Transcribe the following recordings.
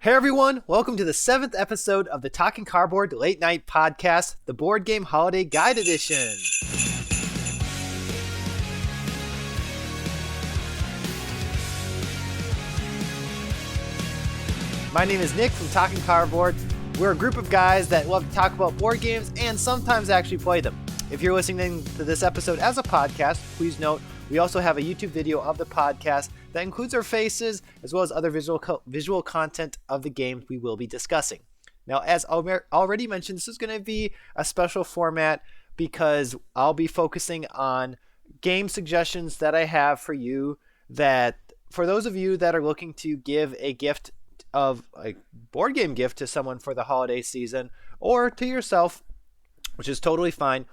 Hey everyone, welcome to the 7th episode of the Talking Cardboard Late Night Podcast, the Board Game Holiday Guide Edition. My name is Nick from Talking Cardboard. We're a group of guys that love to talk about board games and sometimes actually play them. If you're listening to this episode as a podcast, please note we also have a YouTube video of the podcast that includes our faces as well as other visual content of the games we will be discussing. Now, as already mentioned, this is going to be a special format because I'll be focusing on game suggestions that I have for you, that for those of you that are looking to give a gift of a board game gift to someone for the holiday season or to yourself, which is totally fine.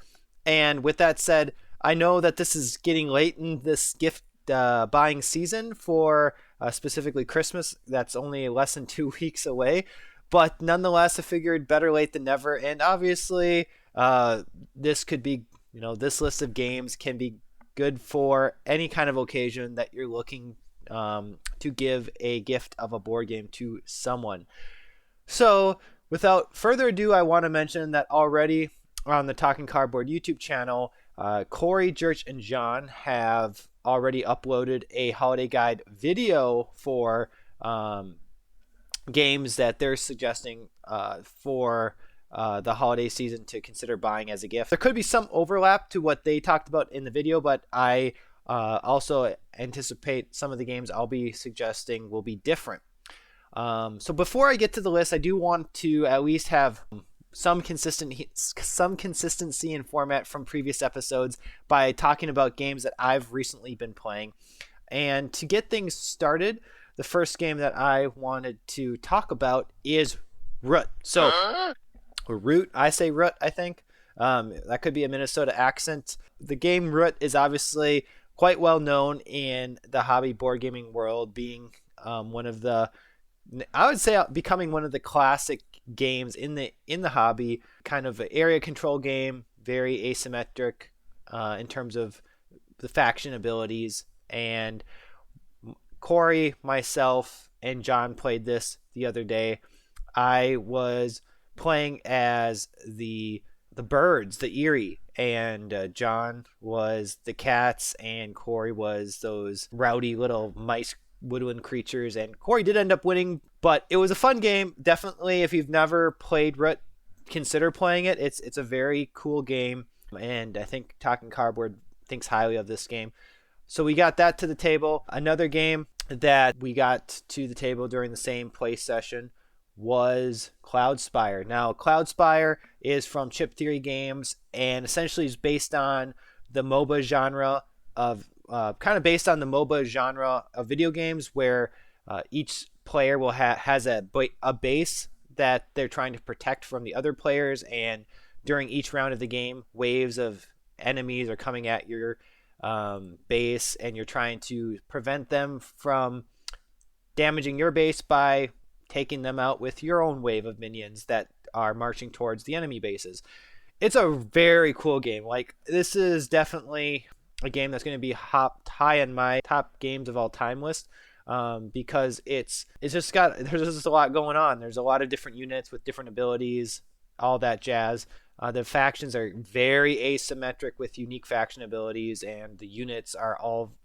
And with that said, I know that this is getting late in this gift buying season for specifically Christmas. That's only less than 2 weeks away. But nonetheless, I figured better late than never. And obviously, this could be, this list of games can be good for any kind of occasion that you're looking to give a gift of a board game to someone. So without further ado, I want to mention that already on the Talking Cardboard YouTube channel, Corey, Church, and John have already uploaded a holiday guide video for games that they're suggesting for the holiday season to consider buying as a gift. There could be some overlap to what they talked about in the video, but I also anticipate some of the games I'll be suggesting will be different. So before I get to the list, I do want to at least have some consistency in format from previous episodes by talking about games that I've recently been playing. And to get things started, the first game that I wanted to talk about is Root. So, Root, I say Root, I think. That could be a Minnesota accent. The game Root is obviously quite well known in the hobby board gaming world, being one of the, I would say, becoming one of the classic games in the hobby. Kind of an area control game, very asymmetric in terms of the faction abilities. And Corey, myself, and John played this the other day. I was playing as the birds, the Eerie, and John was the cats, and Corey was those rowdy little mice woodland creatures. And Corey did end up winning, but it was a fun game. Definitely, if you've never played Root, consider playing it. It's a very cool game, and I think Talking Cardboard thinks highly of this game. So we got that to the table. Another game that we got to the table during the same play session was Cloudspire. Now, Cloudspire is from Chip Theory Games and essentially is based on the MOBA genre of video games, where each player will has a base that they're trying to protect from the other players, and during each round of the game, waves of enemies are coming at your base, and you're trying to prevent them from damaging your base by taking them out with your own wave of minions that are marching towards the enemy bases. It's a very cool game. Like, this is definitely a game that's going to be high on my top games of all time list, because there's just a lot going on. There's a lot of different units with different abilities, all that jazz. The factions are very asymmetric with unique faction abilities, and the units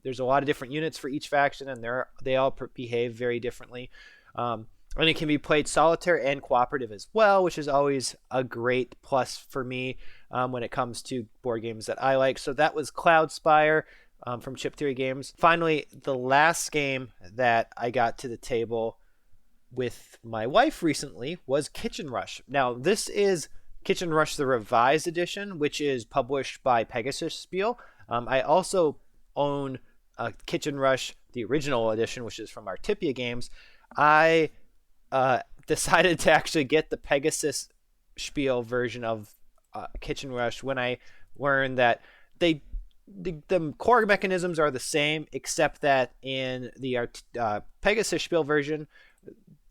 there's a lot of different units for each faction, and they all behave very differently. And it can be played solitaire and cooperative as well, which is always a great plus for me when it comes to board games that I like. So that was Cloudspire from Chip Theory Games. Finally, the last game that I got to the table with my wife recently was Kitchen Rush. Now, this is Kitchen Rush the Revised Edition, which is published by Pegasus Spiel. I also own Kitchen Rush the Original Edition, which is from Artipia Games. I decided to actually get the Pegasus Spiel version of Kitchen Rush when I learned that the core mechanisms are the same, except that in the Pegasus Spiel version,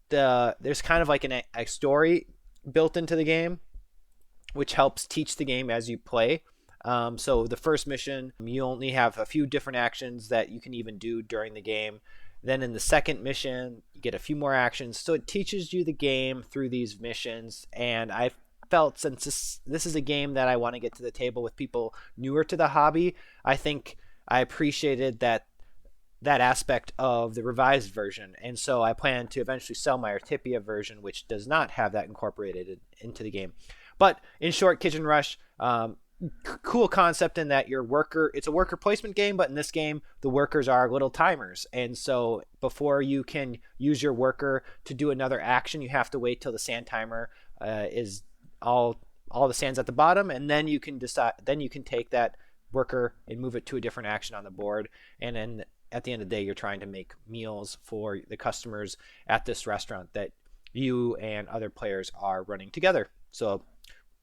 there's kind of like a story built into the game, which helps teach the game as you play. So the first mission, you only have a few different actions that you can even do during the game. Then in the second mission, you get a few more actions. So it teaches you the game through these missions. And I felt, since this is a game that I want to get to the table with people newer to the hobby, I think I appreciated that aspect of the revised version. And so I plan to eventually sell my Artipia version, which does not have that incorporated into the game. But in short, Kitchen Rush, cool concept in that it's a worker placement game, but in this game, the workers are little timers. And so before you can use your worker to do another action, you have to wait till the sand timer is all the sands at the bottom, and then you can take that worker and move it to a different action on the board. And then at the end of the day, you're trying to make meals for the customers at this restaurant that you and other players are running together. So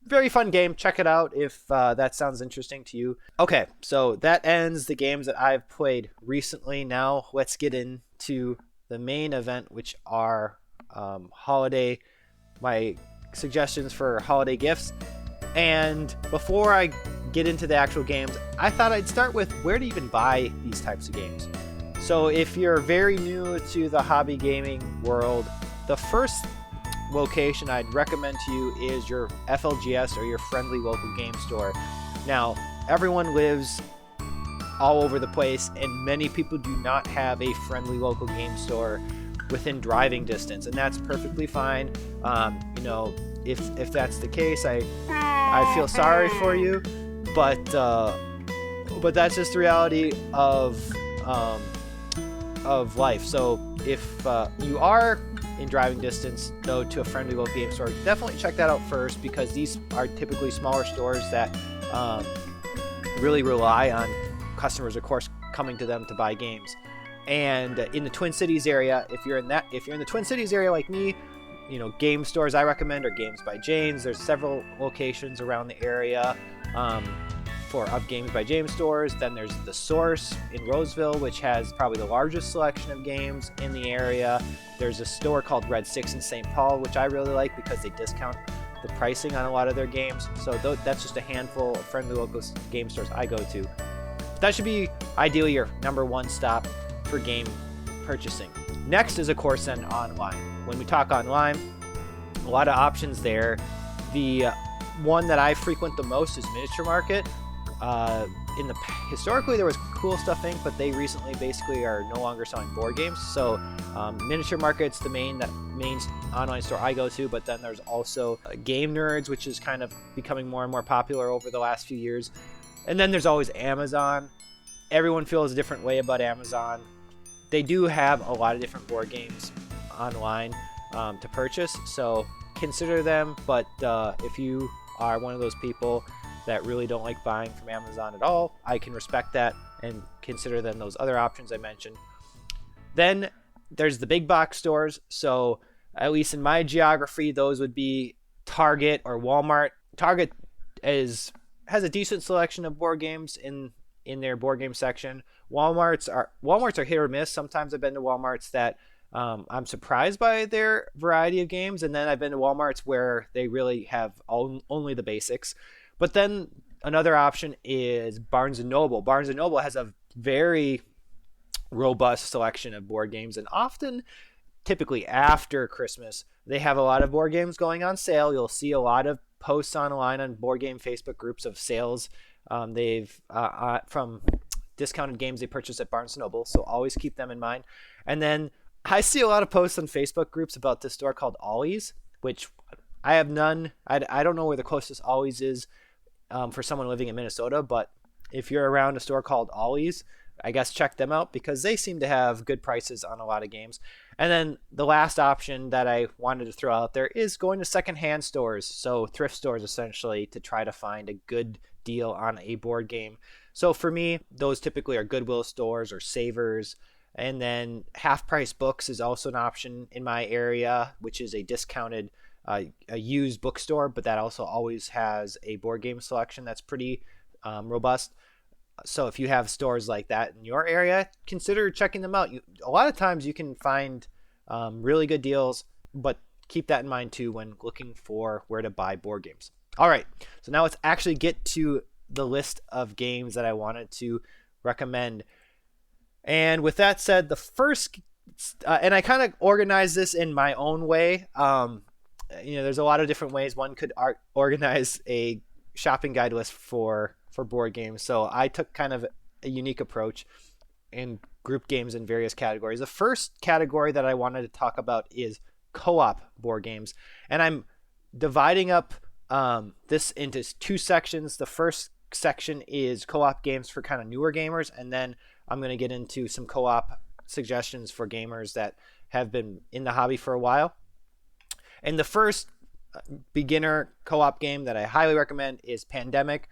very fun game. Check it out if that sounds interesting to you. Okay, so that ends the games that I've played recently. Now let's get into the main event, which are my suggestions for holiday gifts. And before I get into the actual games, I thought I'd start with where to even buy these types of games. So if you're very new to the hobby gaming world, the first location I'd recommend to you is your FLGS or your friendly local game store. Now, everyone lives all over the place, and many people do not have a friendly local game store within driving distance, and that's perfectly fine. If that's the case, I feel sorry for you, but that's just the reality of life. So if you are in driving distance, though, to a friendly local game store, definitely check that out first, because these are typically smaller stores that really rely on customers, of course, coming to them to buy games. And in the Twin Cities area, if you're in the Twin Cities area like me, game stores I recommend are Games by James. There's several locations around the area of Games by James stores. Then there's The Source in Roseville, which has probably the largest selection of games in the area. There's a store called Red 6 in St. Paul, which I really like because they discount the pricing on a lot of their games. So that's just a handful of friendly local game stores I go to. That should be ideally your number one stop for game purchasing. Next is, of course, then online. When we talk online, a lot of options there. The one that I frequent the most is Miniature Market. Historically, there was cool stuff in, but they recently basically are no longer selling board games. So Miniature Market's the main online store I go to, but then there's also Game Nerds, which is kind of becoming more and more popular over the last few years. And then there's always Amazon. Everyone feels a different way about Amazon. They do have a lot of different board games online to purchase, so consider them. But if you are one of those people that really don't like buying from Amazon at all, I can respect that and consider then those other options I mentioned. Then there's the big box stores. So at least in my geography, those would be Target or Walmart. Target has a decent selection of board games in their board game section. Walmarts are hit or miss. Sometimes I've been to Walmarts that I'm surprised by their variety of games, and then I've been to Walmarts where they really have only the basics. But then another option is Barnes & Noble. Barnes & Noble has a very robust selection of board games, and often, typically after Christmas, they have a lot of board games going on sale. You'll see a lot of posts online on board game Facebook groups of sales from discounted games they purchased at Barnes & Noble, so always keep them in mind. And then I see a lot of posts on Facebook groups about this store called Ollie's, which I have none. I don't know where the closest Ollie's is for someone living in Minnesota, but if you're around a store called Ollie's, I guess check them out because they seem to have good prices on a lot of games. And then the last option that I wanted to throw out there is going to secondhand stores, so thrift stores essentially, to try to find a good deal on a board game. So for me, those typically are Goodwill stores or Savers. And then Half Price Books is also an option in my area, which is a discounted a used bookstore, but that also always has a board game selection that's pretty robust. So if you have stores like that in your area, consider checking them out. A lot of times you can find really good deals, but keep that in mind too when looking for where to buy board games. All right, so now let's actually get to the list of games that I wanted to recommend. And with that said, the first And I kind of organize this in my own way. There's a lot of different ways one could organize a shopping guide list for board games. So I took kind of a unique approach and grouped games in various categories. The first category that I wanted to talk about is co-op board games, and I'm dividing up this into two sections. The first section is co-op games for kind of newer gamers, and then I'm going to get into some co-op suggestions for gamers that have been in the hobby for a while. And the first beginner co-op game that I highly recommend is Pandemic.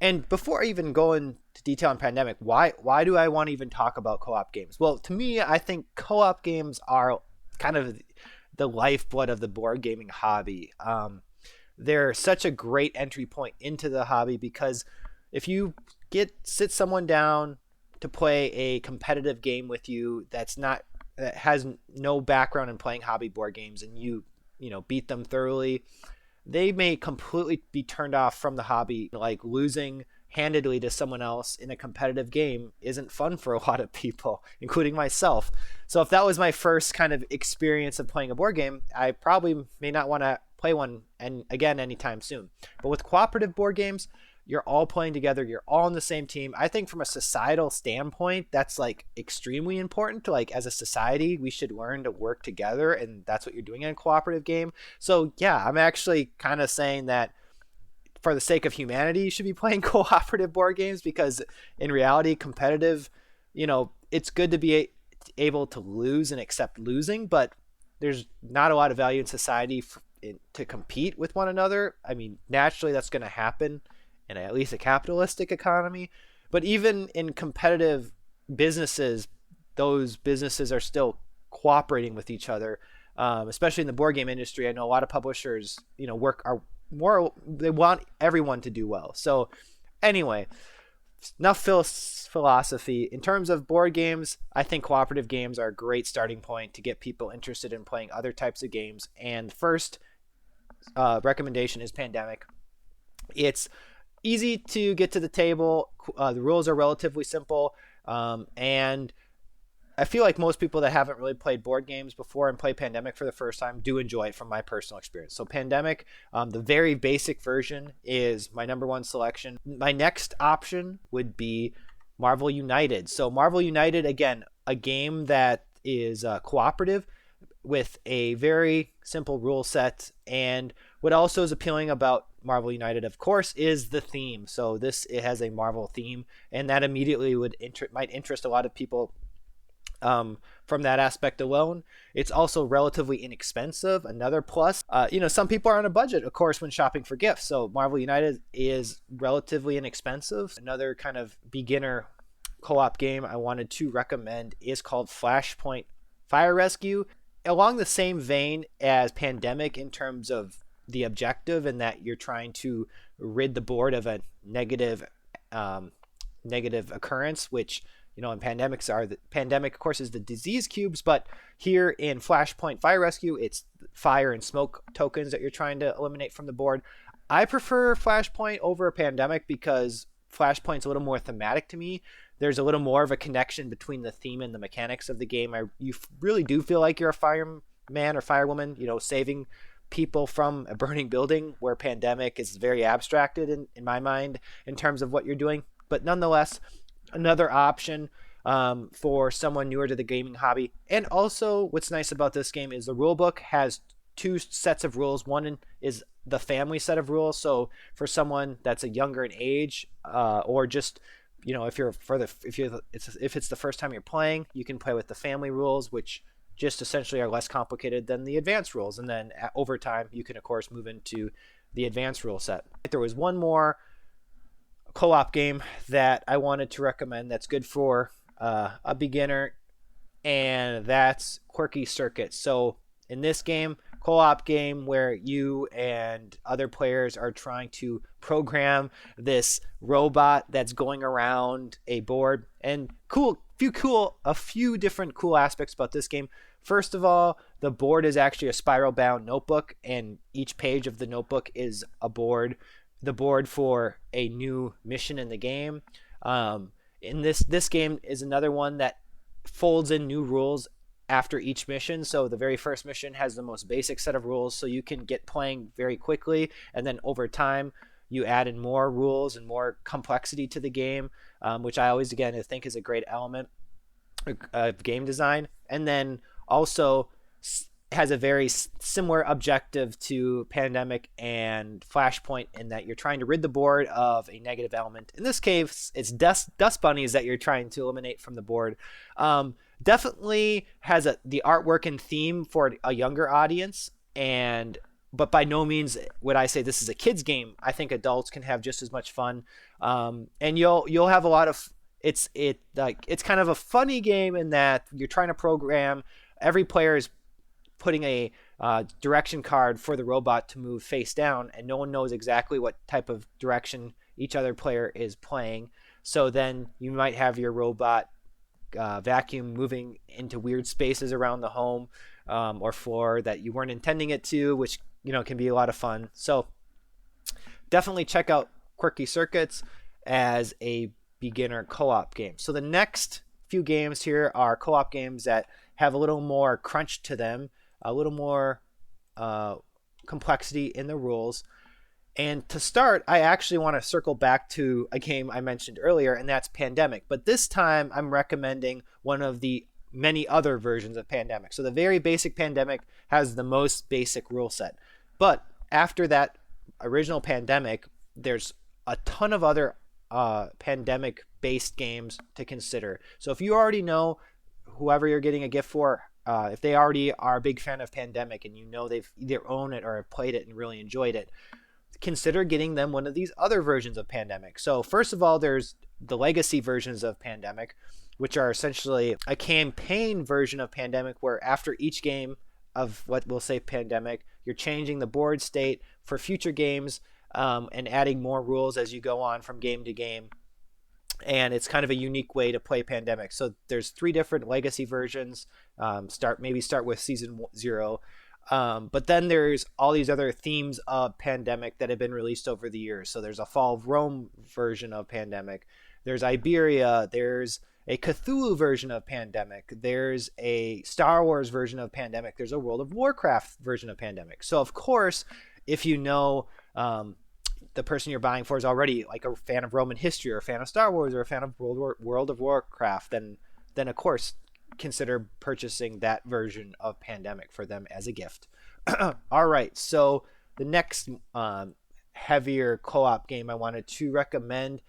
And before I even go into detail on Pandemic, why do I want to even talk about co-op games? Well, to me, I think co-op games are kind of the lifeblood of the board gaming hobby. They're such a great entry point into the hobby, because if you sit someone down to play a competitive game with you that has no background in playing hobby board games, and you beat them thoroughly, they may completely be turned off from the hobby. Like, losing handedly to someone else in a competitive game isn't fun for a lot of people, including myself. So if that was my first kind of experience of playing a board game, I probably may not want to play one again anytime soon. But with cooperative board games, you're all playing together, you're all on the same team. I think from a societal standpoint, that's like extremely important. Like, as a society, we should learn to work together, and that's what you're doing in a cooperative game. So yeah, I'm actually kind of saying that for the sake of humanity, you should be playing cooperative board games, because in reality, competitive, it's good to be able to lose and accept losing, but there's not a lot of value in society to compete with one another. I mean, naturally that's going to happen in at least a capitalistic economy, but even in competitive businesses, those businesses are still cooperating with each other, especially in the board game industry. I know a lot of publishers, they want everyone to do well. So anyway, enough philosophy. In terms of board games, I think cooperative games are a great starting point to get people interested in playing other types of games. And first recommendation is Pandemic. It's easy to get to the table. The rules are relatively simple, and I feel like most people that haven't really played board games before and play Pandemic for the first time do enjoy it from my personal experience. So Pandemic, the very basic version, is my number one selection. My next option would be Marvel United. So Marvel United, again, a game that is cooperative with a very simple rule set. And what also is appealing about Marvel United, of course, is the theme. So it has a Marvel theme, and that immediately might interest a lot of people from that aspect alone. It's also relatively inexpensive, another plus. Some people are on a budget, of course, when shopping for gifts. So Marvel United is relatively inexpensive. Another kind of beginner co-op game I wanted to recommend is called Flashpoint Fire Rescue. Along the same vein as Pandemic in terms of the objective, and that you're trying to rid the board of a negative occurrence, which in Pandemic, of course, is the disease cubes, but here in Flashpoint Fire Rescue, it's fire and smoke tokens that you're trying to eliminate from the board. I prefer Flashpoint over Pandemic because Flashpoint's a little more thematic to me. There's a little more of a connection between the theme and the mechanics of the game. You really do feel like you're a fireman or firewoman, saving people from a burning building, where Pandemic is very abstracted in my mind in terms of what you're doing. But nonetheless, another option for someone newer to the gaming hobby. And also, what's nice about this game is the rulebook has two sets of rules. One is the family set of rules. So for someone that's a younger in age, or just if it's the first time you're playing, you can play with the family rules, which just essentially are less complicated than the advanced rules. And then over time, you can of course move into the advanced rule set. There was one more co-op game that I wanted to recommend that's good for a beginner, and that's Quirky Circuits. So in this game, co-op game where you and other players are trying to program this robot that's going around a board, and a few different cool aspects about this game. First of all, the board is actually a spiral bound notebook, and each page of the notebook is the board for a new mission in the game. In this game is another one that folds in new rules after each mission. So the very first mission has the most basic set of rules, so you can get playing very quickly, and then over time you add in more rules and more complexity to the game, which I always again think is a great element of game design. And then also has a very similar objective to Pandemic and Flashpoint in that you're trying to rid the board of a negative element. In this case, it's dust bunnies that you're trying to eliminate from the board. Definitely has the artwork and theme for a younger audience, but by no means would I say this is a kid's game. I think adults can have just as much fun, and you'll have a lot of it's kind of a funny game in that you're trying to program. Every player is putting a direction card for the robot to move face down, and no one knows exactly what type of direction each other player is playing. So then you might have your robot vacuum moving into weird spaces around the home or floor that you weren't intending it to, which can be a lot of fun. So definitely check out Quirky Circuits as a beginner co-op game. So the next few games here are co-op games that have a little more crunch to them, a little more complexity in the rules. And to start, I actually want to circle back to a game I mentioned earlier, and that's Pandemic. But this time, I'm recommending one of the many other versions of Pandemic. So the very basic Pandemic has the most basic rule set. But after that original Pandemic, there's a ton of other Pandemic-based games to consider. So if you already know whoever you're getting a gift for, if they already are a big fan of Pandemic and they've either owned it or have played it and really enjoyed it, consider getting them one of these other versions of Pandemic. So first of all, there's the legacy versions of Pandemic, which are essentially a campaign version of Pandemic where after each game of what we'll say Pandemic, you're changing the board state for future games and adding more rules as you go on from game to game. And it's kind of a unique way to play Pandemic. So there's 3 different legacy versions. Start with season 0. But then there's all these other themes of Pandemic that have been released over the years. So there's a Fall of Rome version of Pandemic. There's Iberia. There's a Cthulhu version of Pandemic. There's a Star Wars version of Pandemic. There's a World of Warcraft version of Pandemic. So of course, if you know the person you're buying for is already like a fan of Roman history or a fan of Star Wars or a fan of World of Warcraft, then of course consider purchasing that version of Pandemic for them as a gift. All right, so the next heavier co-op game I wanted to recommend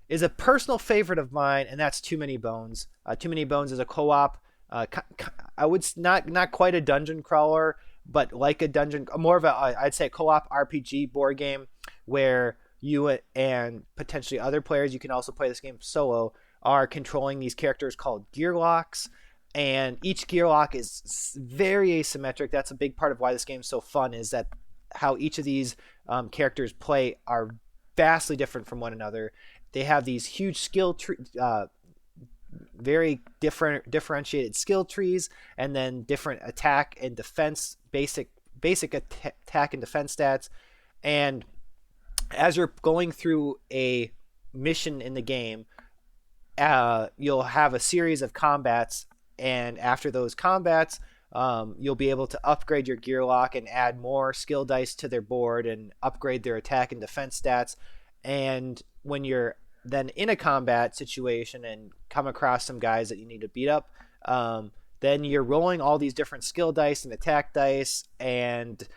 is a personal favorite of mine, and that's Too Many Bones. Too Many Bones is a co-op. I would not quite a dungeon crawler, but like a dungeon, more of a I'd say co-op RPG board game where you and potentially other players, you can also play this game solo, are controlling these characters called gear locks. And each gear lock is very asymmetric. That's a big part of why this game is so fun, is that how each of these characters play are vastly different from one another. They have these huge very differentiated skill trees, and then different attack and defense, basic attack and defense stats. And as you're going through a mission in the game, you'll have a series of combats, and after those combats, you'll be able to upgrade your gear lock and add more skill dice to their board and upgrade their attack and defense stats. And when you're then in a combat situation and come across some guys that you need to beat up, then you're rolling all these different skill dice and attack dice and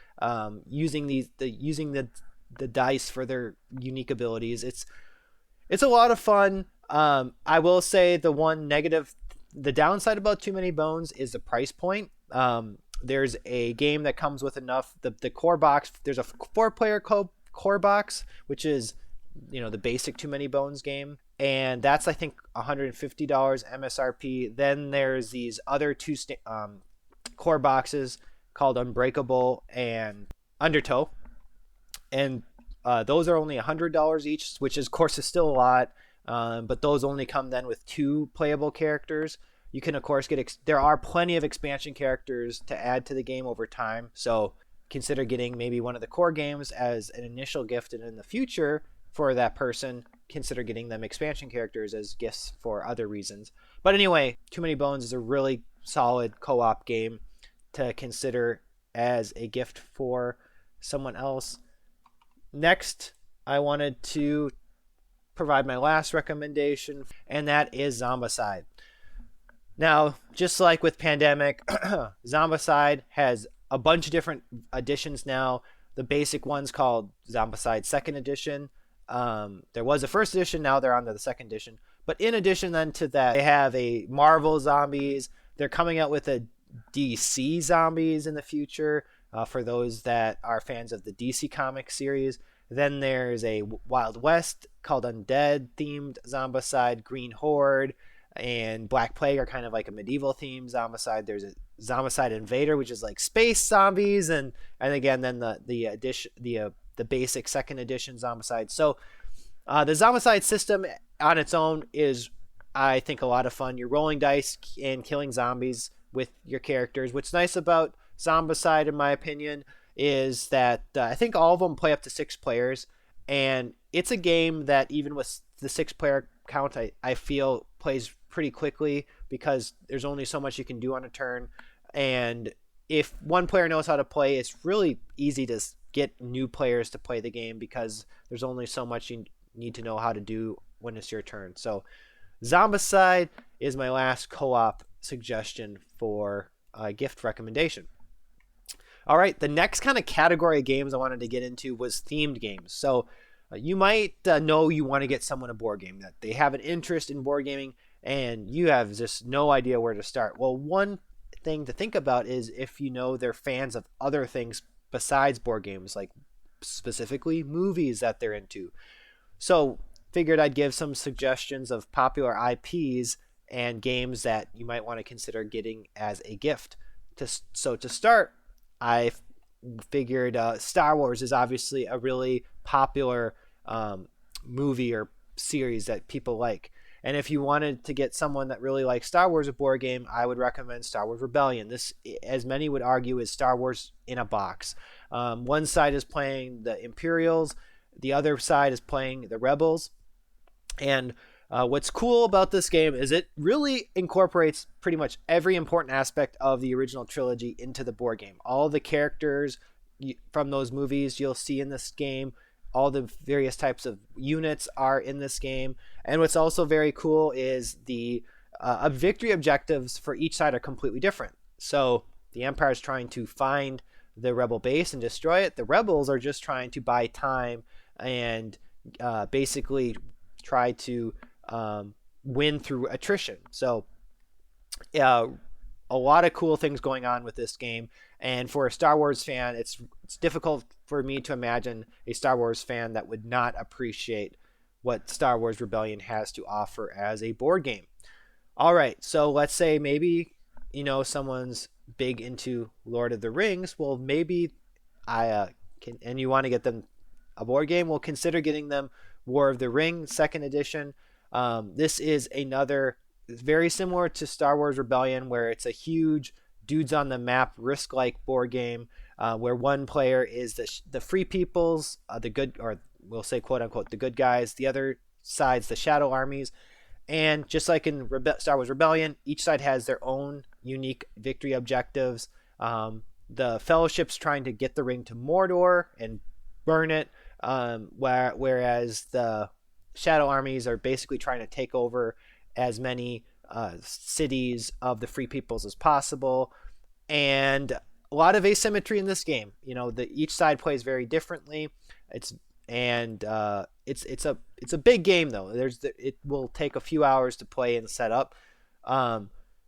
using the dice for their unique abilities. It's a lot of fun. I will say the downside about Too Many Bones is the price point. There's a game that comes with enough, the core box. There's a 4-player core box, which is the basic Too Many Bones game, and that's I think $150 MSRP. Then there's these other 2 core boxes called Unbreakable and Undertow, and those are only $100 each, which of course is still a lot, but those only come then with 2 playable characters. You can of course there are plenty of expansion characters to add to the game over time, so consider getting maybe one of the core games as an initial gift, and in the future for that person, consider getting them expansion characters as gifts for other reasons. But anyway, Too Many Bones is a really solid co-op game to consider as a gift for someone else. Next, I wanted to provide my last recommendation, and that is Zombicide. Now, just like with Pandemic, Zombicide has a bunch of different editions now. The basic one's called Zombicide 2nd Edition. There was a 1st edition, now they're on to the 2nd edition. But in addition then to that, they have a Marvel Zombies. They're coming out with a DC Zombies in the future for those that are fans of the DC Comics series. Then there's a Wild West called Undead themed Zombicide. Green Horde and Black Plague are kind of like a medieval themed Zombicide. There's a Zombicide Invader, which is like space zombies, and again then the edition the basic 2nd edition Zombicide. So the Zombicide system on its own is, I think, a lot of fun. You're rolling dice and killing zombies with your characters. What's nice about Zombicide, in my opinion, is that I think all of them play up to 6 players, and it's a game that even with the 6-player count, I feel plays pretty quickly because there's only so much you can do on a turn. And if one player knows how to play, it's really easy to get new players to play the game because there's only so much you need to know how to do when it's your turn. So Zombicide is my last co-op suggestion for a gift recommendation. All right, the next kind of category of games I wanted to get into was themed games. So you might know you want to get someone a board game, that they have an interest in board gaming and you have just no idea where to start. Well, one thing to think about is if you know they're fans of other things besides board games, like specifically movies that they're into. So figured I'd give some suggestions of popular IPs and games that you might want to consider getting as a gift. So to start, I figured Star Wars is obviously a really popular movie or series that people like. And if you wanted to get someone that really likes Star Wars a board game, I would recommend Star Wars Rebellion. This, as many would argue, is Star Wars in a box. One side is playing the Imperials, the other side is playing the Rebels. And what's cool about this game is it really incorporates pretty much every important aspect of the original trilogy into the board game. All the characters from those movies you'll see in this game. All the various types of units are in this game. And what's also very cool is the victory objectives for each side are completely different. So the Empire is trying to find the Rebel base and destroy it. The Rebels are just trying to buy time and basically try to win through attrition. So a lot of cool things going on with this game. And for a Star Wars fan, it's difficult for me to imagine a Star Wars fan that would not appreciate what Star Wars Rebellion has to offer as a board game. All right, so let's say maybe, someone's big into Lord of the Rings. Well, maybe and you want to get them a board game, well, consider getting them War of the Ring 2nd edition. This is another very similar to Star Wars Rebellion, where it's a huge dudes on the map risk-like board game where one player is the free peoples, the good, or we'll say quote unquote the good guys, the other side's the shadow armies. And just like in Star Wars Rebellion, each side has their own unique victory objectives. The Fellowship's trying to get the ring to Mordor and burn it, whereas the shadow armies are basically trying to take over as many cities of the free peoples as possible. And a lot of asymmetry in this game. Each side plays very differently. It's a big game though. It will take a few hours to play and set up.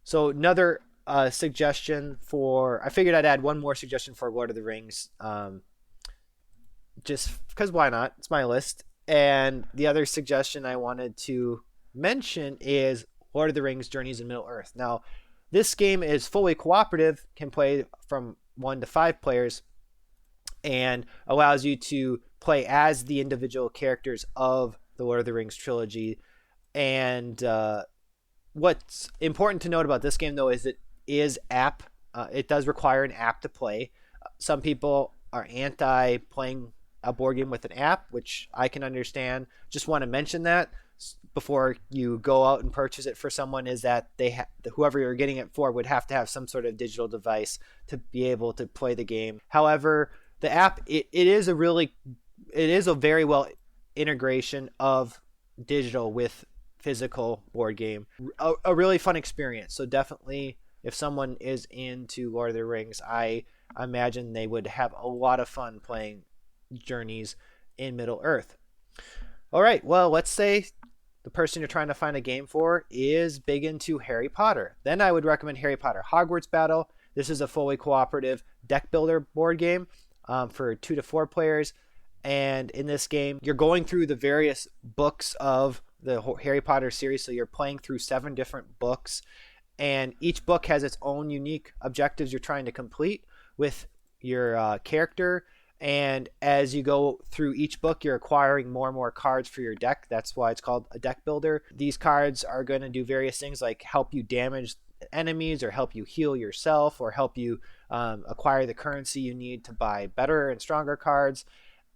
So another suggestion I figured I'd add one more suggestion for Lord of the Rings, just because why not? It's my list. And the other suggestion I wanted to mention is Lord of the Rings Journeys in Middle-earth. Now, this game is fully cooperative, can play from 1 to 5 players, and allows you to play as the individual characters of the Lord of the Rings trilogy. And what's important to note about this game, though, is it does require an app to play. Some people are anti playing a board game with an app, which I can understand. Just want to mention that before you go out and purchase it for someone, is that whoever you're getting it for would have to have some sort of digital device to be able to play the game. However, the app, it is a very well integration of digital with physical board game. A really fun experience. So definitely, if someone is into Lord of the Rings, I imagine they would have a lot of fun playing Journeys in Middle Earth. All right, well, let's say the person you're trying to find a game for is big into Harry Potter. Then I would recommend Harry Potter Hogwarts Battle. This is a fully cooperative deck builder board game for 2 to 4 players. And in this game, you're going through the various books of the Harry Potter series. So you're playing through 7 different books. And each book has its own unique objectives you're trying to complete with your character. And as you go through each book, you're acquiring more and more cards for your deck. That's why it's called a deck builder. These cards are going to do various things like help you damage enemies, or help you heal yourself, or help you acquire the currency you need to buy better and stronger cards.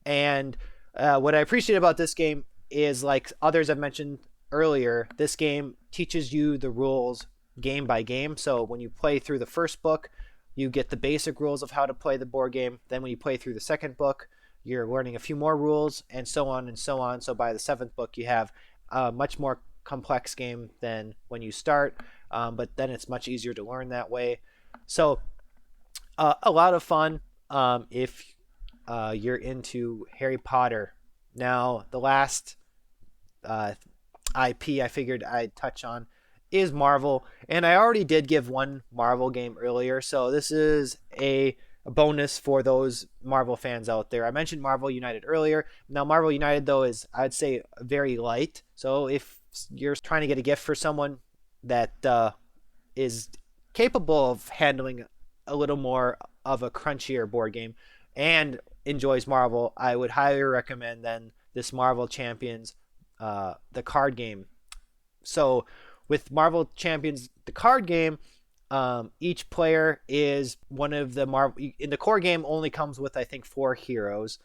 And what I appreciate about this game is, like others I've mentioned earlier, this game teaches you the rules game by game. So when you play through the first book, you get the basic rules of how to play the board game. Then when you play through the second book, you're learning a few more rules, and so on and so on. So by the 7th book, you have a much more complex game than when you start, but then it's much easier to learn that way. So a lot of fun if you're into Harry Potter. Now, the last IP I figured I'd touch on is Marvel, and I already did give one Marvel game earlier, so this is a bonus for those Marvel fans out there. I mentioned Marvel United earlier. Now, Marvel United, though, is, I'd say, very light. So if you're trying to get a gift for someone that is capable of handling a little more of a crunchier board game and enjoys Marvel, I would highly recommend then this Marvel Champions, the card game. So with Marvel Champions, the card game, each player is one of the Marvel. In the core game, only comes with, I think, 4 heroes.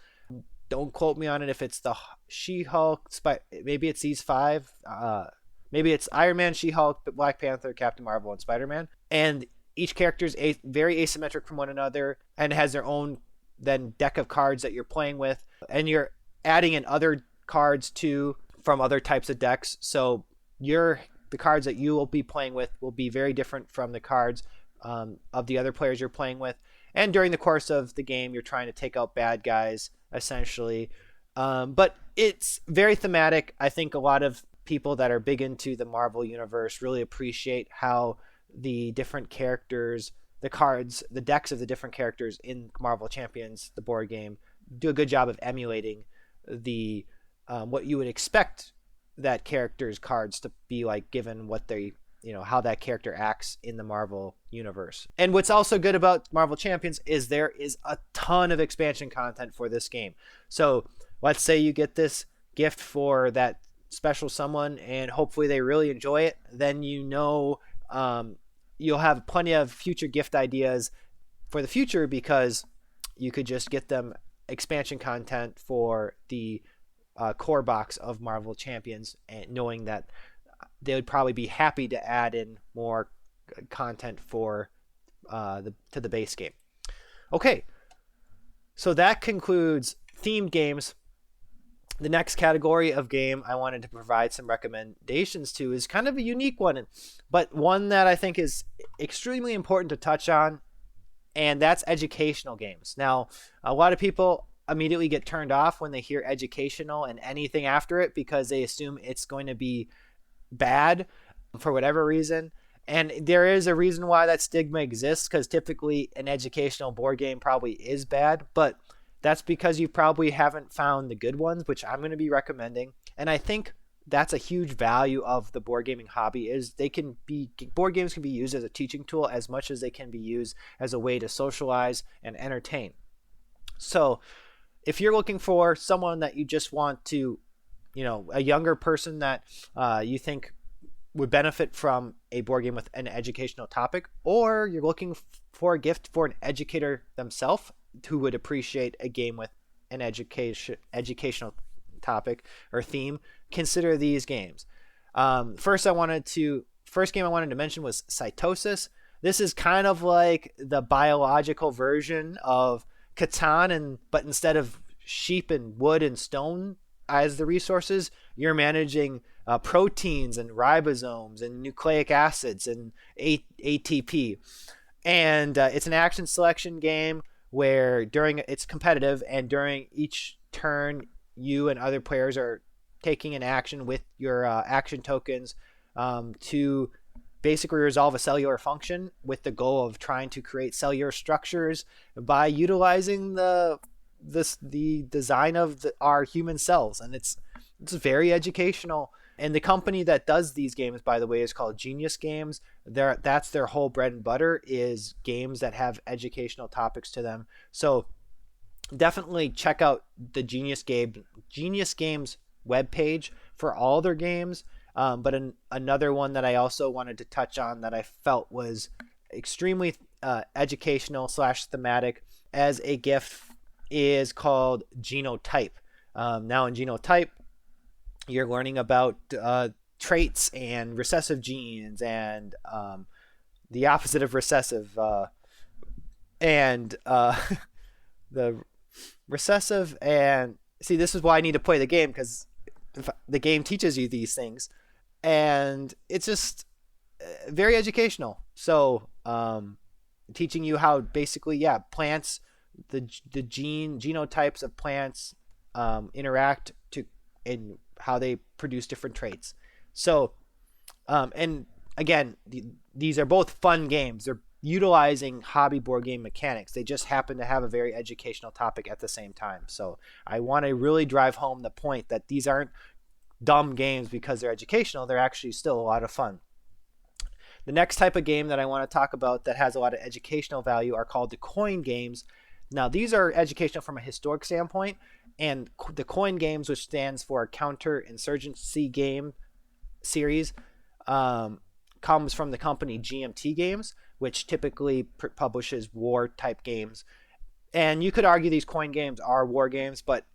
Don't quote me on it if it's the She-Hulk. Maybe it's these 5. Maybe it's Iron Man, She-Hulk, Black Panther, Captain Marvel, and Spider-Man. And each character is very asymmetric from one another and has their own then deck of cards that you're playing with. And you're adding in other cards too from other types of decks. So the cards that you will be playing with will be very different from the cards of the other players you're playing with. And during the course of the game, you're trying to take out bad guys, essentially. But it's very thematic. I think a lot of people that are big into the Marvel Universe really appreciate how the different characters, the cards, the decks of the different characters in Marvel Champions, the board game, do a good job of emulating the what you would expect that character's cards to be like, given what they, how that character acts in the Marvel universe. And what's also good about Marvel Champions is there is a ton of expansion content for this game. So let's say you get this gift for that special someone and hopefully they really enjoy it, then you'll have plenty of future gift ideas for the future, because you could just get them expansion content for the core box of Marvel Champions, and knowing that they would probably be happy to add in more content for to the base game. Okay, so that concludes themed games. The next category of game I wanted to provide some recommendations to is kind of a unique one, but one that I think is extremely important to touch on, and that's educational games. Now, a lot of people immediately get turned off when they hear educational and anything after it, because they assume it's going to be bad for whatever reason. And there is a reason why that stigma exists, because typically an educational board game probably is bad, but that's because you probably haven't found the good ones, which I'm going to be recommending. And I think that's a huge value of the board gaming hobby, is board games can be used as a teaching tool as much as they can be used as a way to socialize and entertain. So if you're looking for someone that you just want to, a younger person that you think would benefit from a board game with an educational topic, or you're looking for a gift for an educator themselves who would appreciate a game with an educational topic or theme, consider these games. First game I wanted to mention was Cytosis. This is kind of like the biological version of Catan, but instead of sheep and wood and stone as the resources, you're managing proteins and ribosomes and nucleic acids and ATP. And it's an action selection game where it's competitive, and during each turn, you and other players are taking an action with your action tokens to basically resolve a cellular function with the goal of trying to create cellular structures by utilizing the design of our human cells. And it's very educational. And the company that does these games, by the way, is called Genius Games. That's their whole bread and butter, is games that have educational topics to them. So definitely check out the Genius Games webpage for all their games. But another one that I also wanted to touch on that I felt was extremely educational / thematic as a gift is called Genotype. Now in Genotype, you're learning about traits and recessive genes and the opposite of recessive and the recessive. And see, this is why I need to play the game, because the game teaches you these things, and it's just very educational. So teaching you how basically plants, the genotypes of plants interact and how they produce different traits. So and again, these are both fun games. They're utilizing hobby board game mechanics. They just happen to have a very educational topic at the same time. So I want to really drive home the point that these aren't dumb games because they're educational. They're actually still a lot of fun. The next type of game that I want to talk about that has a lot of educational value are called the coin games. Now, these are educational from a historic standpoint, and the coin games, which stands for Counterinsurgency Game Series, comes from the company GMT Games, which typically publishes war-type games. And you could argue these coin games are war games, but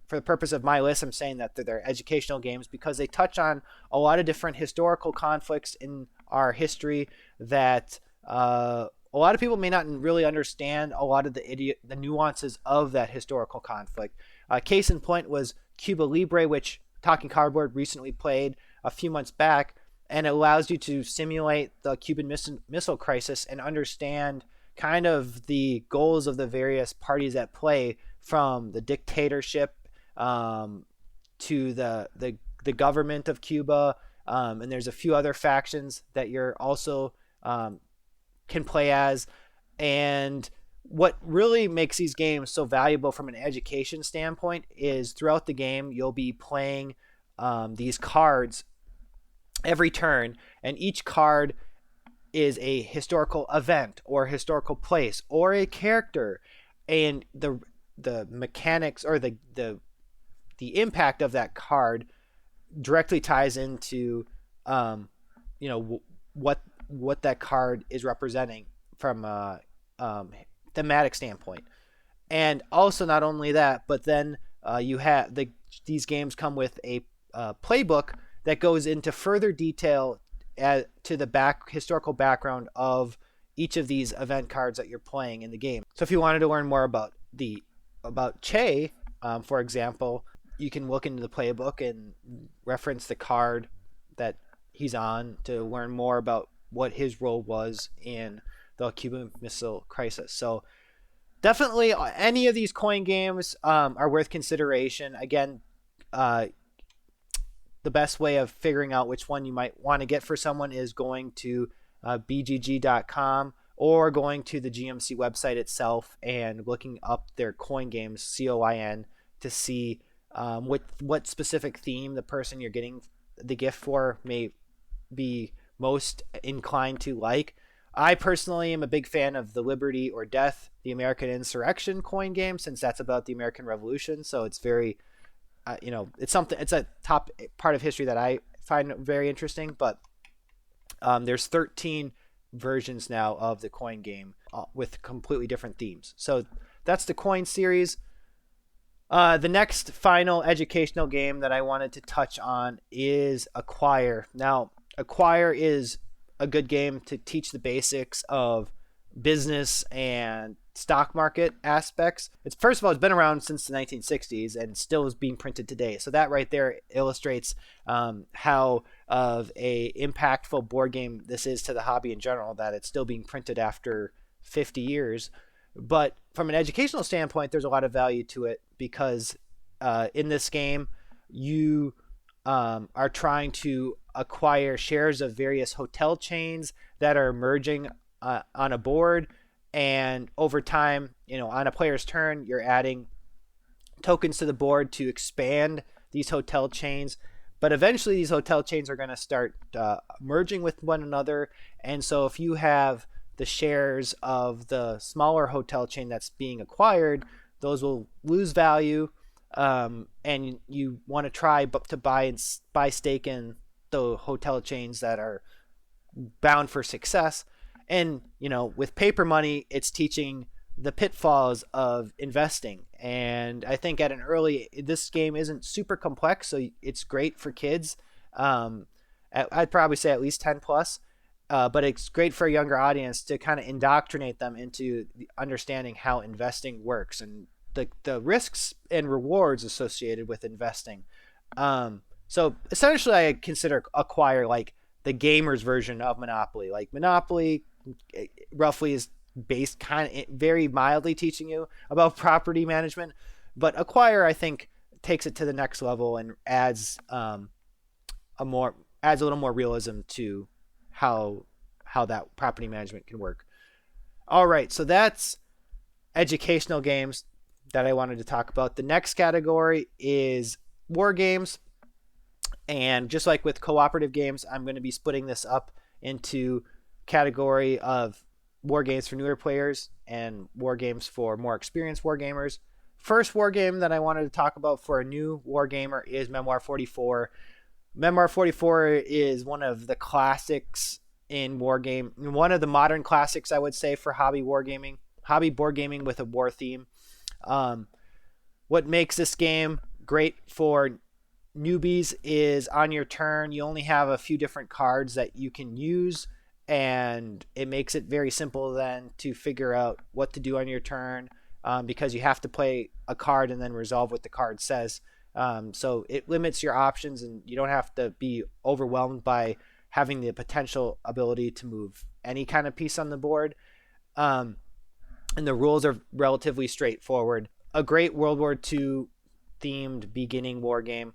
for the purpose of my list, I'm saying that they're educational games because they touch on a lot of different historical conflicts in our history that a lot of people may not really understand a lot of the nuances of that historical conflict. Case in point was Cuba Libre, which Talking Cardboard recently played a few months back, and it allows you to simulate the Cuban Missile Crisis and understand kind of the goals of the various parties at play, from the dictatorship to the government of Cuba, and there's a few other factions that you're also can play as. And what really makes these games so valuable from an education standpoint is throughout the game you'll be playing these cards every turn, and each card is a historical event or historical place or a character, and the mechanics or the impact of that card directly ties into what that card is representing from a thematic standpoint. And also, not only that, but then you have these games come with a playbook that goes into further detail to the historical background of each of these event cards that you're playing in the game. So if you wanted to learn more about Che, for example, you can look into the playbook and reference the card that he's on to learn more about what his role was in the Cuban Missile Crisis. So definitely any of these coin games are worth consideration. Again, the best way of figuring out which one you might want to get for someone is going to bgg.com or going to the GMC website itself and looking up their coin games, COIN, to see what specific theme the person you're getting the gift for may be most inclined to like. I personally am a big fan of the Liberty or Death, the American Insurrection coin game, since that's about the American Revolution. So it's very, it's a top part of history that I find very interesting. But there's 13 versions now of the coin game with completely different themes. So that's the coin series. The next final educational game that I wanted to touch on is Acquire. Now, Acquire is a good game to teach the basics of business and stock market aspects. It's first of all, it's been around since the 1960s and still is being printed today. So that right there illustrates how of a impactful board game this is to the hobby in general. That it's still being printed after 50 years. But from an educational standpoint, there's a lot of value to it because in this game, you are trying to acquire shares of various hotel chains that are emerging on a board. And over time, on a player's turn, you're adding tokens to the board to expand these hotel chains. But eventually, these hotel chains are going to start merging with one another. And so if you have the shares of the smaller hotel chain that's being acquired, those will lose value, and you want to try to buy stake in the hotel chains that are bound for success. And with paper money, it's teaching the pitfalls of investing. And I think this game isn't super complex, so it's great for kids. I'd probably say at least 10 plus. But it's great for a younger audience to kind of indoctrinate them into understanding how investing works and the risks and rewards associated with investing. So essentially, I consider Acquire like the gamer's version of Monopoly. Like Monopoly, roughly is based kind of very mildly teaching you about property management, but Acquire, I think, takes it to the next level and adds a little more realism to how that property management can work. All right, so that's educational games that I wanted to talk about. The next category is war games. And just like with cooperative games, I'm going to be splitting this up into category of war games for newer players and war games for more experienced war gamers. First war game that I wanted to talk about for a new war gamer is Memoir 44. Memoir 44 is one of the classics in wargame, one of the modern classics, I would say, for hobby board gaming with a war theme. What makes this game great for newbies is on your turn, you only have a few different cards that you can use, and it makes it very simple then to figure out what to do on your turn, because you have to play a card and then resolve what the card says. So it limits your options, and you don't have to be overwhelmed by having the potential ability to move any kind of piece on the board. And the rules are relatively straightforward. A great World War II themed beginning war game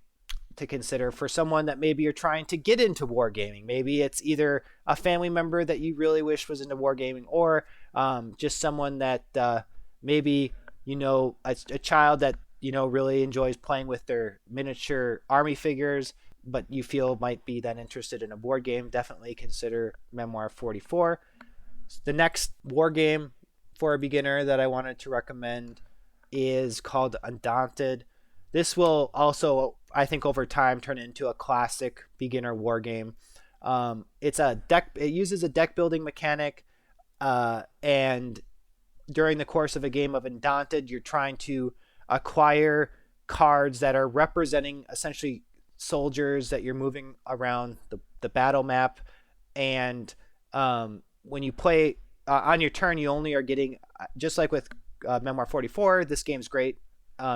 to consider for someone that maybe you're trying to get into wargaming. Maybe it's either a family member that you really wish was into wargaming, or just someone that maybe a child that really enjoys playing with their miniature army figures, but you feel might be then interested in a board game. Definitely consider Memoir 44. The next war game for a beginner that I wanted to recommend is called Undaunted. This will also, I think, over time turn into a classic beginner war game. It uses a deck building mechanic, and during the course of a game of Undaunted, you're trying to acquire cards that are representing essentially soldiers that you're moving around the battle map. And when you play on your turn, you only are getting, just like with Memoir 44, this game's great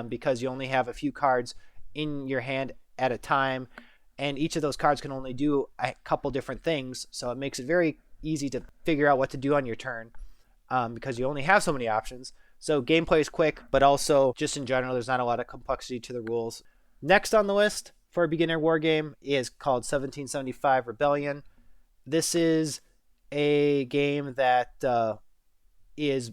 because you only have a few cards in your hand at a time, and each of those cards can only do a couple different things, so it makes it very easy to figure out what to do on your turn, because you only have so many options. So gameplay is quick, but also just in general, there's not a lot of complexity to the rules. Next on the list for a beginner war game is called 1775 Rebellion. This is a game that is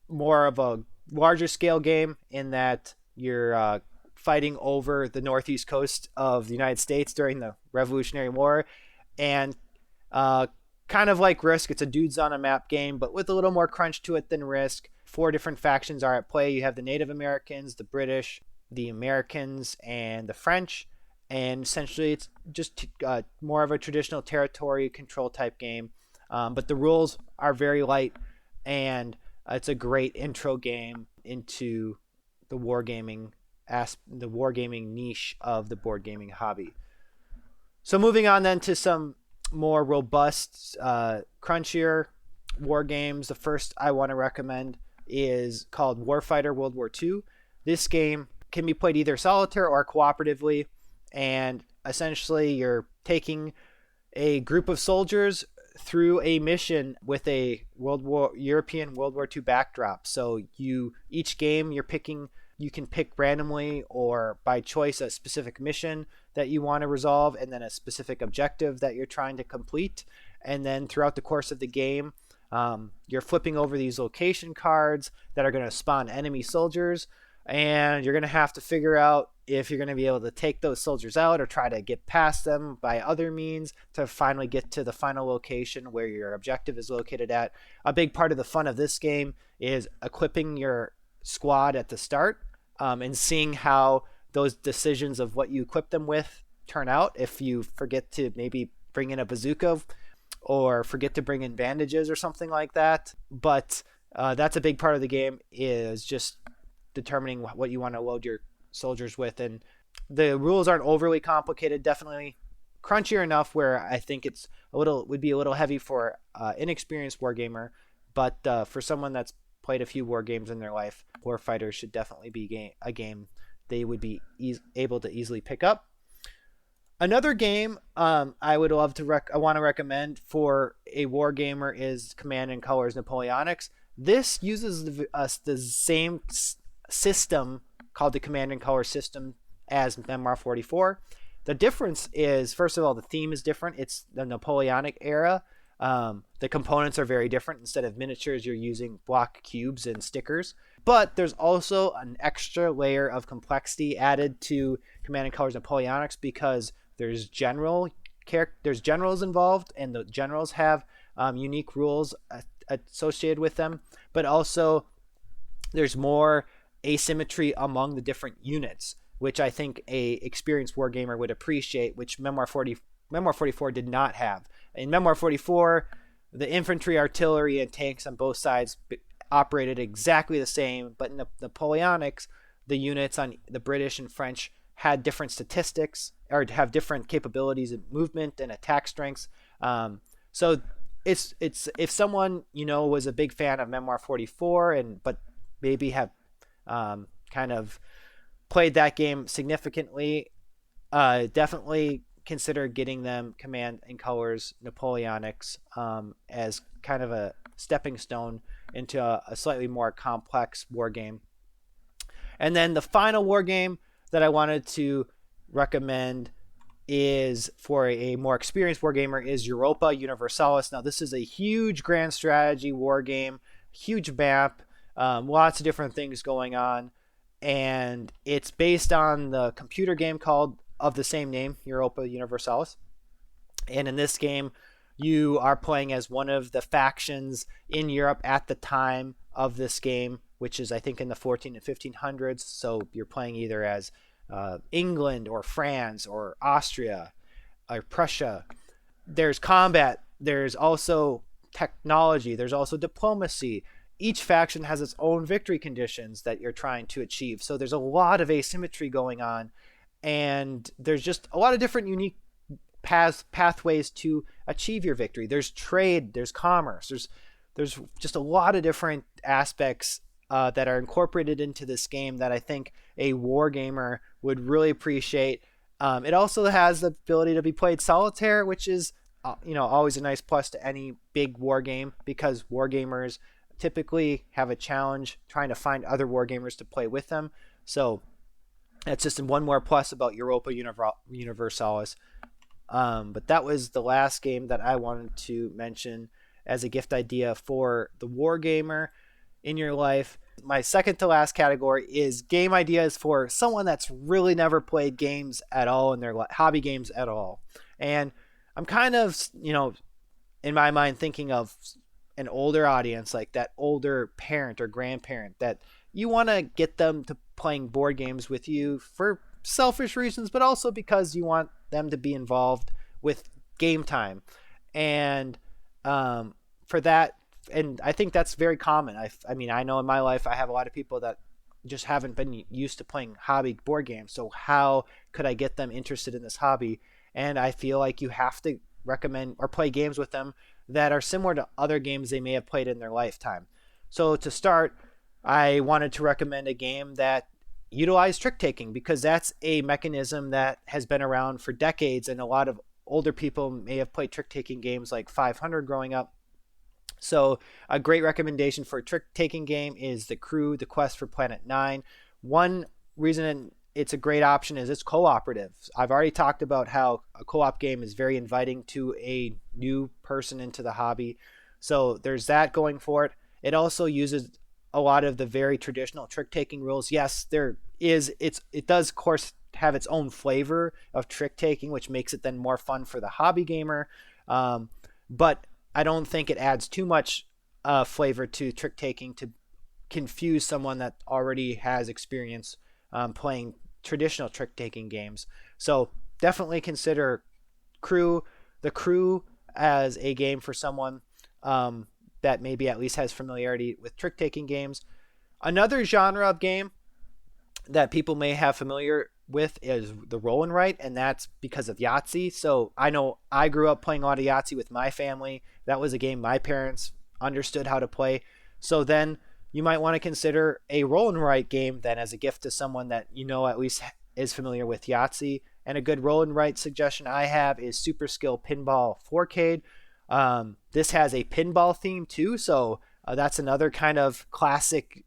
more of a larger scale game in that you're fighting over the northeast coast of the United States during the Revolutionary War. And kind of like Risk, it's a dudes on a map game, but with a little more crunch to it than Risk. 4 different factions are at play. You have the Native Americans, the British, the Americans, and the French. And essentially it's just more of a traditional territory control type game. But the rules are very light, and it's a great intro game into the wargaming the wargaming niche of the board gaming hobby. So moving on then to some more robust, crunchier war games. The first I want to recommend is called Warfighter WW2. This game can be played either solitaire or cooperatively, and essentially you're taking a group of soldiers through a mission with a European World War II backdrop. So each game you can pick randomly or by choice a specific mission that you want to resolve, and then a specific objective that you're trying to complete. And then throughout the course of the game, you're flipping over these location cards that are going to spawn enemy soldiers, and you're going to have to figure out if you're going to be able to take those soldiers out or try to get past them by other means to finally get to the final location where your objective is located at. A big part of the fun of this game is equipping your squad at the start, and seeing how those decisions of what you equip them with turn out. If you forget to maybe bring in a bazooka or forget to bring in bandages or something like that. But that's a big part of the game, is just determining what you want to load your soldiers with. And the rules aren't overly complicated, definitely crunchier enough where I think would be a little heavy for inexperienced wargamer, but for someone that's played a few war games in their life, Warfighter should definitely be a game they would be able to easily pick up. Another game I want to recommend for a war gamer is Command and Colors Napoleonics. This uses the same system called the Command and Color system as Memoir 44. The difference is, first of all, the theme is different. It's the Napoleonic era. The components are very different. Instead of miniatures, you're using block cubes and stickers. But there's also an extra layer of complexity added to Command and Colors Napoleonics, because there's generals involved, and the generals have unique rules associated with them. But also, there's more asymmetry among the different units, which I think a experienced wargamer would appreciate, which Memoir 44 did not have. In Memoir 44, the infantry, artillery, and tanks on both sides operated exactly the same, but in the Napoleonics, the units on the British and French had different statistics, or have different capabilities of movement and attack strengths. So it's if someone was a big fan of Memoir 44 but maybe have kind of played that game significantly, definitely consider getting them Command and Colors Napoleonics as kind of a stepping stone into a slightly more complex war game. And then the final war game that I wanted to recommend is for a more experienced war gamer is Europa Universalis. Now, this is a huge grand strategy war game, huge map, lots of different things going on, and it's based on the computer game of the same name, Europa Universalis. And in this game, you are playing as one of the factions in Europe at the time of this game, which is, I think, in the 14 and 1500s. So you're playing either as England or France or Austria or Prussia. There's combat. There's also technology. There's also diplomacy. Each faction has its own victory conditions that you're trying to achieve. So there's a lot of asymmetry going on. And there's just a lot of different unique pathways to achieve your victory. There's trade, there's commerce, there's just a lot of different aspects that are incorporated into this game that I think a war gamer would really appreciate. It also has the ability to be played solitaire, which is always a nice plus to any big war game, because war gamers typically have a challenge trying to find other war gamers to play with them. So that's just one more plus about Europa Universalis. But that was the last game that I wanted to mention as a gift idea for the war gamer in your life. My second to last category is game ideas for someone that's really never played games at all in their hobby games at all. And I'm kind of, in my mind, thinking of an older audience, like that older parent or grandparent that you want to get them to playing board games with you for selfish reasons, but also because you want them to be involved with game time. And for that, and I think that's very common. I mean, I know in my life I have a lot of people that just haven't been used to playing hobby board games. So how could I get them interested in this hobby? And I feel like you have to recommend or play games with them that are similar to other games they may have played in their lifetime. So to start, I wanted to recommend a game that utilized trick taking, because that's a mechanism that has been around for decades, and a lot of older people may have played trick taking games like 500 growing up. So a great recommendation for a trick-taking game is The Crew, The Quest for Planet 9. One reason it's a great option is it's cooperative. I've already talked about how a co-op game is very inviting to a new person into the hobby. So there's that going for it. It also uses a lot of the very traditional trick-taking rules. Yes, it does, of course, have its own flavor of trick-taking, which makes it then more fun for the hobby gamer. But I don't think it adds too much flavor to trick taking to confuse someone that already has experience playing traditional trick taking games. So definitely consider The Crew as a game for someone that maybe at least has familiarity with trick taking games. Another genre of game that people may have familiar with is the roll and write, and that's because of Yahtzee. So I know I grew up playing a lot of Yahtzee with my family. That was a game my parents understood how to play. So then you might want to consider a roll and write game then as a gift to someone that at least is familiar with Yahtzee. And a good roll and write suggestion I have is Super Skill Pinball for Cade. This has a pinball theme too, so that's another kind of classic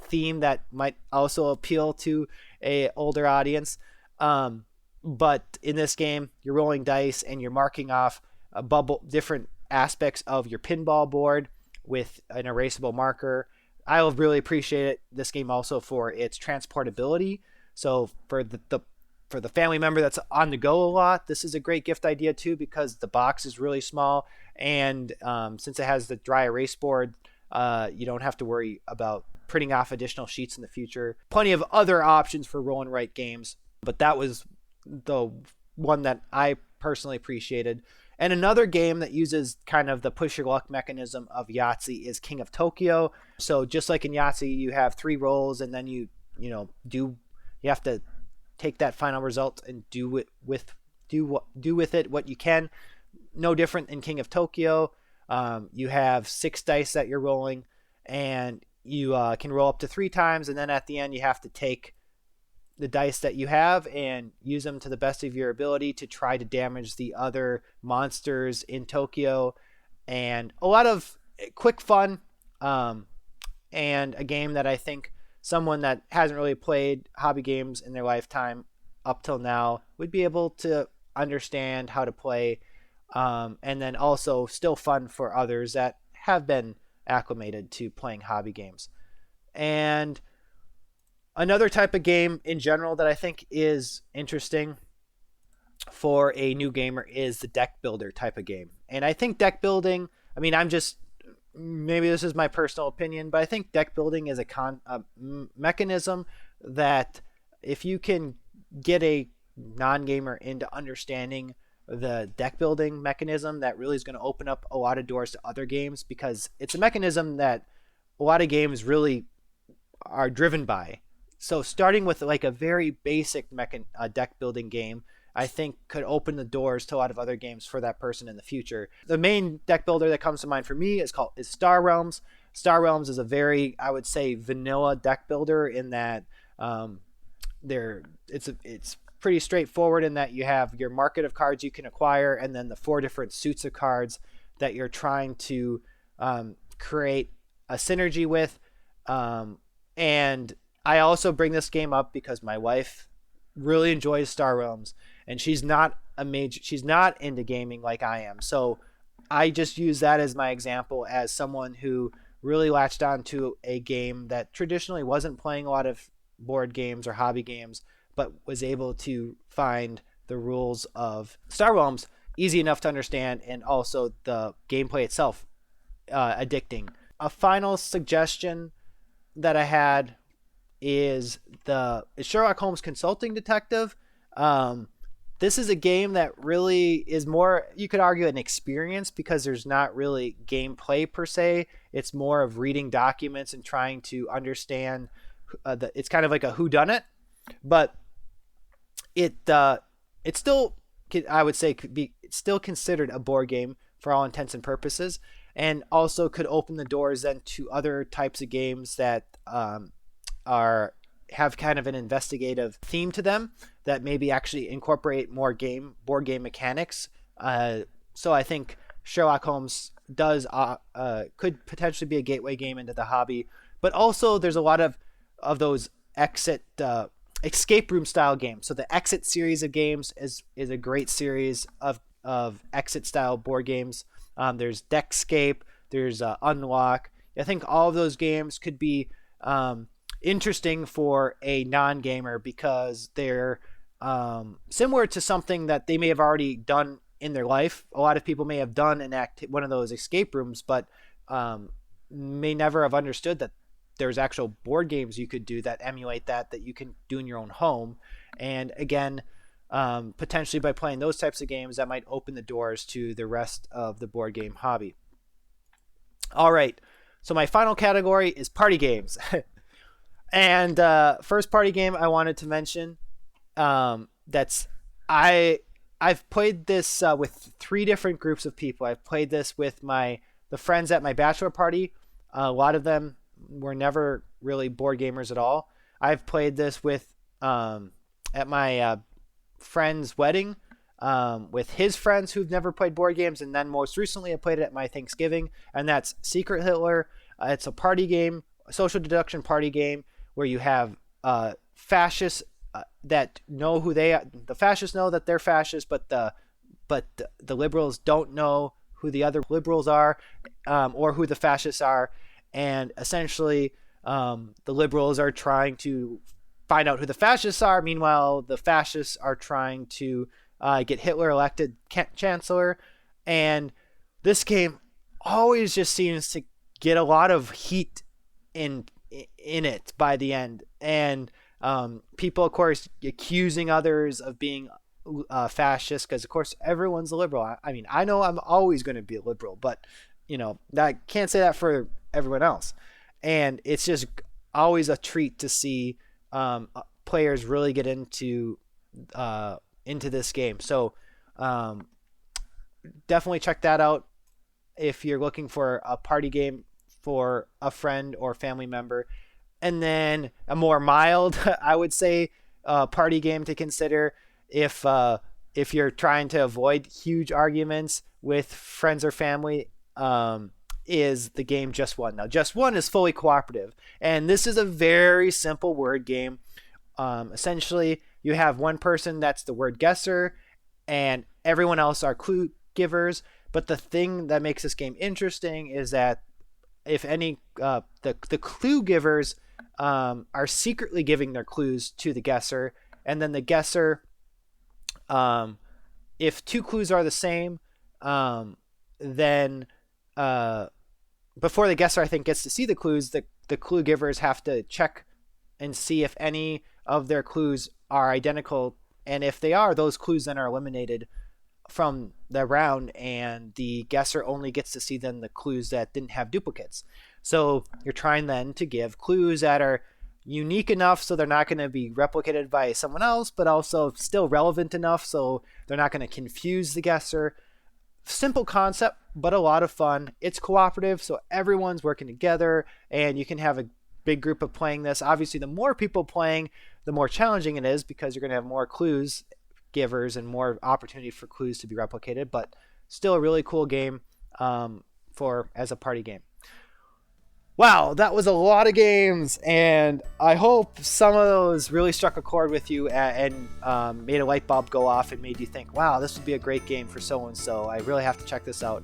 theme that might also appeal to a older audience. But in this game, you're rolling dice and you're marking off different aspects of your pinball board with an erasable marker. I will really appreciate this game also for its transportability. So for the family member that's on the go a lot, this is a great gift idea too, because the box is really small, and since it has the dry erase board, you don't have to worry about printing off additional sheets in the future. Plenty of other options for roll and write games, but that was the one that I personally appreciated. And another game that uses kind of the push your luck mechanism of Yahtzee is King of Tokyo. So just like in Yahtzee, you have 3 rolls, and then you have to take that final result and do with it what you can. No different in King of Tokyo. You have 6 dice that you're rolling, and you can roll up to 3 times, and then at the end you have to take the dice that you have and use them to the best of your ability to try to damage the other monsters in Tokyo. And a lot of quick fun, and a game that I think someone that hasn't really played hobby games in their lifetime up till now would be able to understand how to play, and then also still fun for others that have been acclimated to playing hobby games. And another type of game in general that I think is interesting for a new gamer is the deck builder type of game. And I think deck building, maybe this is my personal opinion, but I think deck building is a mechanism that if you can get a non-gamer into understanding the deck building mechanism, that really is going to open up a lot of doors to other games, because it's a mechanism that a lot of games really are driven by. So starting with like a very basic deck building game, I think could open the doors to a lot of other games for that person in the future. The main deck builder that comes to mind for me is Star Realms. Star Realms is a very, I would say, vanilla deck builder in that it's pretty straightforward in that you have your market of cards you can acquire, and then the 4 different suits of cards that you're trying to create a synergy with. And I also bring this game up because my wife really enjoys Star Realms, and she's not into gaming like I am. So I just use that as my example as someone who really latched on to a game that traditionally wasn't playing a lot of board games or hobby games, but was able to find the rules of Star Realms easy enough to understand, and also the gameplay itself addicting. A final suggestion that I had is Sherlock Holmes Consulting Detective. This is a game that really is more, you could argue, an experience, because there's not really gameplay per se. It's more of reading documents and trying to understand it's kind of like a whodunit, but it's still, I would say, could be still considered a board game for all intents and purposes, and also could open the doors then to other types of games that have kind of an investigative theme to them that maybe actually incorporate more board game mechanics. So I think Sherlock Holmes could potentially be a gateway game into the hobby, but also there's a lot of those escape room style games. So the Exit series of games is a great series of Exit style board games. There's Deckscape, there's Unlock. I think all of those games could be interesting for a non-gamer because they're similar to something that they may have already done in their life. A lot of people may have done one of those escape rooms, but may never have understood that there's actual board games you could do that emulate that you can do in your own home. And again, potentially by playing those types of games, that might open the doors to the rest of the board game hobby. All right, so my final category is party games. And first party game I wanted to mention, I've played this with 3 different groups of people. I've played this with the friends at my bachelor party. A lot of them were never really board gamers at all. I've played this with at my friend's wedding with his friends who've never played board games, and then most recently I played it at my Thanksgiving, and that's Secret Hitler. It's a party game, a social deduction party game, where you have fascists that know who they are. The fascists know that they're fascists, but the liberals don't know who the other liberals are, or who the fascists are. And essentially, the liberals are trying to find out who the fascists are. Meanwhile, the fascists are trying to get Hitler elected chancellor. And this game always just seems to get a lot of heat in it by the end, and people of course accusing others of being fascist, because of course everyone's a liberal. I mean, I know I'm always going to be a liberal, but I can't say that for everyone else. And it's just always a treat to see players really get into this game. So definitely check that out if you're looking for a party game for a friend or family member. And then a more mild, I would say, party game to consider if you're trying to avoid huge arguments with friends or family, is the game Just One. Now, Just One is fully cooperative, and this is a very simple word game. Essentially, you have one person that's the word guesser, and everyone else are clue givers. But the thing that makes this game interesting is that if any, the clue givers are secretly giving their clues to the guesser, and then the guesser, if 2 clues are the same, then before the guesser, I think, gets to see the clues, the clue givers have to check and see if any of their clues are identical, and if they are, those clues then are eliminated from the round, and the guesser only gets to see then the clues that didn't have duplicates. So you're trying then to give clues that are unique enough so they're not going to be replicated by someone else, but also still relevant enough so they're not going to confuse the guesser. Simple concept, but a lot of fun. It's cooperative, so everyone's working together, and you can have a big group of playing this. Obviously, the more people playing, the more challenging it is, because you're going to have more clues givers and more opportunity for clues to be replicated, but still a really cool game as a party game. Wow, that was a lot of games, and I hope some of those really struck a chord with you and made a light bulb go off and made you think, wow, this would be a great game for so-and-so. I really have to check this out.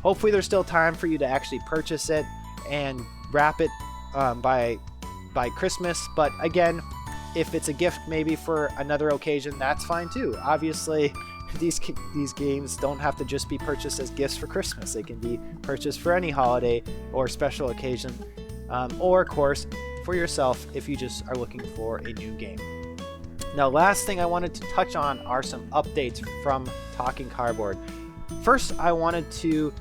Hopefully there's still time for you to actually purchase it and wrap it by Christmas. But again, if it's a gift maybe for another occasion, that's fine too. Obviously, these games don't have to just be purchased as gifts for Christmas. They can be purchased for any holiday or special occasion, or of course for yourself if you just are looking for a new game. Now, last thing I wanted to touch on are some updates from Talking Cardboard. First, I wanted to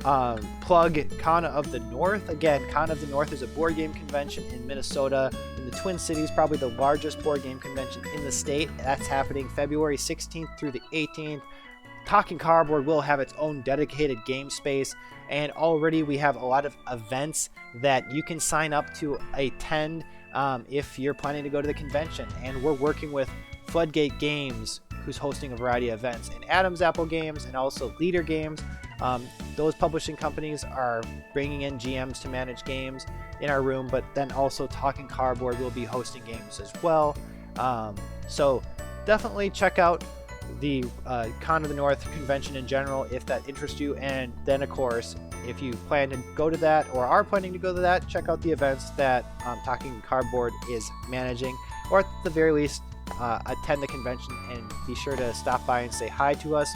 plug Con of the North. Again, Con of the North is a board game convention in Minnesota, in the Twin Cities, probably the largest board game convention in the state. That's happening February 16th through the 18th. Talking Cardboard will have its own dedicated game space, and already we have a lot of events that you can sign up to attend if you're planning to go to the convention. And we're working with Floodgate Games, who's hosting a variety of events, and Adam's Apple Games, and also Leader Games. Those publishing companies are bringing in GMs to manage games in our room, but then also Talking Cardboard will be hosting games as well. So definitely check out the Con of the North convention in general if that interests you, and then of course if you plan to go to that or are planning to go to that, check out the events that Talking Cardboard is managing, or at the very least attend the convention and be sure to stop by and say hi to us.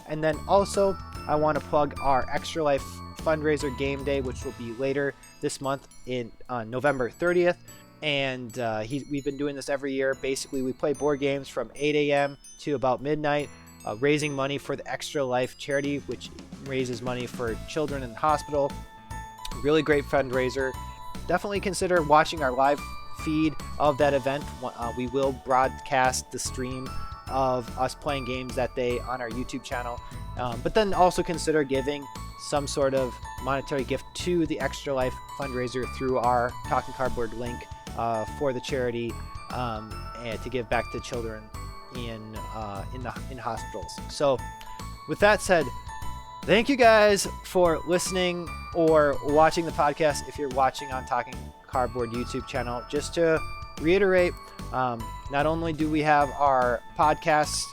And then also I want to plug our Extra Life fundraiser game day, which will be later this month in November 30th. And we've been doing this every year. Basically, we play board games from 8 a.m. to about midnight, raising money for the Extra Life charity, which raises money for children in the hospital. Really great fundraiser. Definitely consider watching our live feed of that event. We will broadcast the stream of us playing games that day on our YouTube channel. But then also consider giving some sort of monetary gift to the Extra Life fundraiser through our Talking Cardboard link for the charity, and to give back to children in hospitals. So with that said, thank you guys for listening or watching the podcast if you're watching on Talking Cardboard YouTube channel. Just to reiterate, not only do we have our podcasts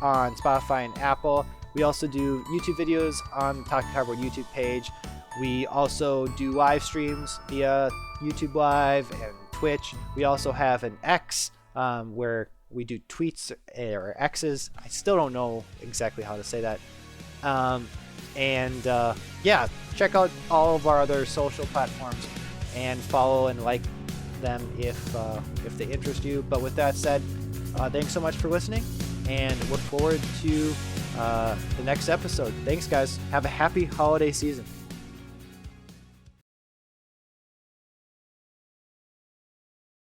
on Spotify and Apple, we also do YouTube videos on the Talking Cardboard YouTube page. We also do live streams via YouTube Live and Twitch. We also have an X where we do tweets or X's. I still don't know exactly how to say that. Yeah, check out all of our other social platforms and follow and like them if they interest you. But with that said, thanks so much for listening, and look forward to the next episode. Thanks, guys. Have a happy holiday season.